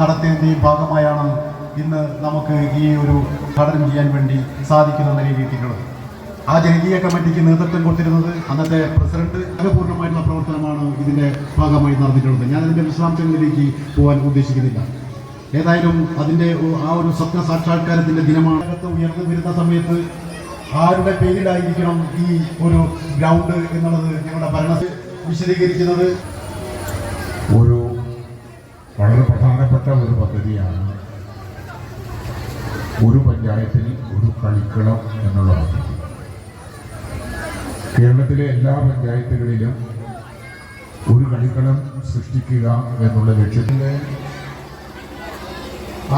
നടത്തിയതിൻ്റെയും ഭാഗമായാണ് ഇന്ന് നമുക്ക് ഈ ഒരു ഉദ്ഘാടനം ചെയ്യാൻ വേണ്ടി സാധിക്കുന്ന നിലയിലെത്തിയിട്ടുള്ളത്. ആ ജനകീയ കമ്മിറ്റിക്ക് നേതൃത്വം കൊടുത്തിരുന്നത് അന്നത്തെ പ്രസിഡന്റ്. പൂർണ്ണമായിട്ടുള്ള പ്രവർത്തനമാണ് ഇതിൻ്റെ ഭാഗമായി നടന്നിട്ടുള്ളത്. ഞാനതിൻ്റെ വിശദാംശങ്ങളിലേക്ക് പോകാൻ ഉദ്ദേശിക്കുന്നില്ല. ഏതായാലും അതിൻ്റെ ആ ഒരു സ്വപ്ന സാക്ഷാത്കാരത്തിൻ്റെ ദിനമാണ്. ഉയർന്നു വരുന്ന സമയത്ത് ആരുടെ പേരിലായിരിക്കണം ഈ ഒരു ഗ്രൗണ്ട് എന്നുള്ളത് ഞങ്ങളുടെ ഭരണത്തിൽ വിശദീകരിക്കുന്നത് ഒരു വളരെ പ്രധാനപ്പെട്ട ഒരു പദ്ധതിയാണ്. ഒരു പഞ്ചായത്തിൽ ഒരു കളിക്കളം എന്നുള്ള പദ്ധതി കേരളത്തിലെ എല്ലാ പഞ്ചായത്തുകളിലും ഒരു കളിക്കളം സൃഷ്ടിക്കുക എന്നുള്ള ലക്ഷ്യത്തിൻ്റെ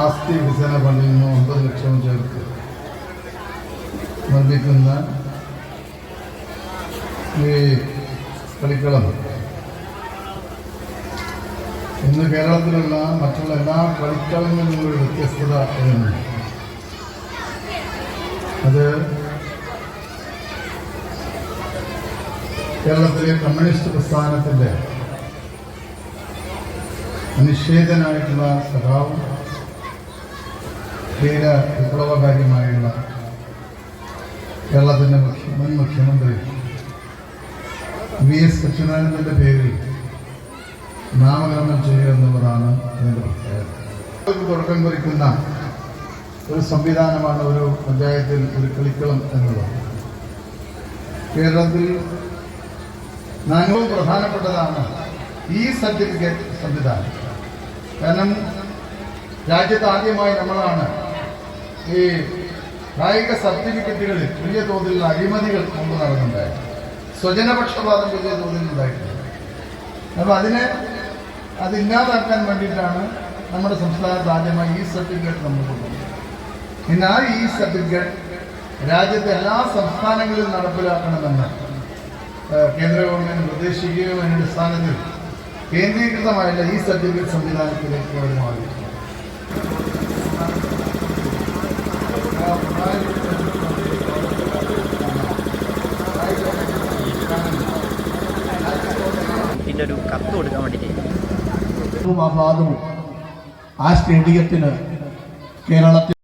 ആസ്തി വികസന ഫണ്ടിൽ നിന്ന് 9 ലക്ഷം ചേർത്ത് നിർമ്മിക്കുന്ന ഈ കളിക്കളം ഇന്ന് കേരളത്തിലുള്ള മറ്റുള്ള എല്ലാ കളിക്കളങ്ങളിൽ നിന്നൊരു വ്യത്യസ്തത ഉണ്ട്. അത് കേരളത്തിലെ കമ്മ്യൂണിസ്റ്റ് പ്രസ്ഥാനത്തിൻ്റെ നിഷേധനായിട്ടുള്ള സഖാവും ധീര വിപ്ലവകാരിയുമായുള്ള കേരളത്തിൻ്റെ മുൻ മുഖ്യമന്ത്രി VS സച്ചിദാനന്ദൻ്റെ പേരിൽ നാമകരണം ചെയ്യുക എന്നുള്ളതാണ് അതിൻ്റെ പ്രത്യേകത. തുടക്കം കുറിക്കുന്ന ഒരു സംവിധാനമാണ് ഒരു പഞ്ചായത്തിൽ ഒരു കളിക്കളം എന്നുള്ളത്. കേരളത്തിൽ ഏറ്റവും പ്രധാനപ്പെട്ടതാണ് ഈ സർട്ടിഫിക്കറ്റ് സംവിധാനം. കാരണം രാജ്യത്ത് ആദ്യമായി നമ്മളാണ് ഈ കായിക സർട്ടിഫിക്കറ്റുകളിൽ വലിയ തോതിലുള്ള അഴിമതികൾ മുമ്പ് നടന്നുണ്ടായത്. സ്വജനപക്ഷപാതം വലിയ തോതിൽ ഉണ്ടായിട്ടുണ്ട്. അപ്പോൾ അതില്ലാതാക്കാൻ വേണ്ടിയിട്ടാണ് നമ്മുടെ സംസ്ഥാനത്ത് ആദ്യമായി ഈ സർട്ടിഫിക്കറ്റ് നമ്മൾ കൊണ്ടുവന്നത്. ഇന്ന് ആ ഈ സർട്ടിഫിക്കറ്റ് രാജ്യത്തെ എല്ലാ സംസ്ഥാനങ്ങളിലും നടപ്പിലാക്കണമെന്ന് കേന്ദ്ര ഗവൺമെൻറ് നിർദ്ദേശിക്കുകയും അതിൻ്റെ അടിസ്ഥാനത്തിൽ കേന്ദ്രീകൃതമായുള്ള ഈ സർട്ടിഫിക്കറ്റ് സംവിധാനത്തിലേക്ക് അവർ മാറി. ഒരു കത്ത് കൊടുക്കാൻ വേണ്ടിയിട്ട് ആ സ്റ്റേഡിയത്തിന് കേരളത്തിൽ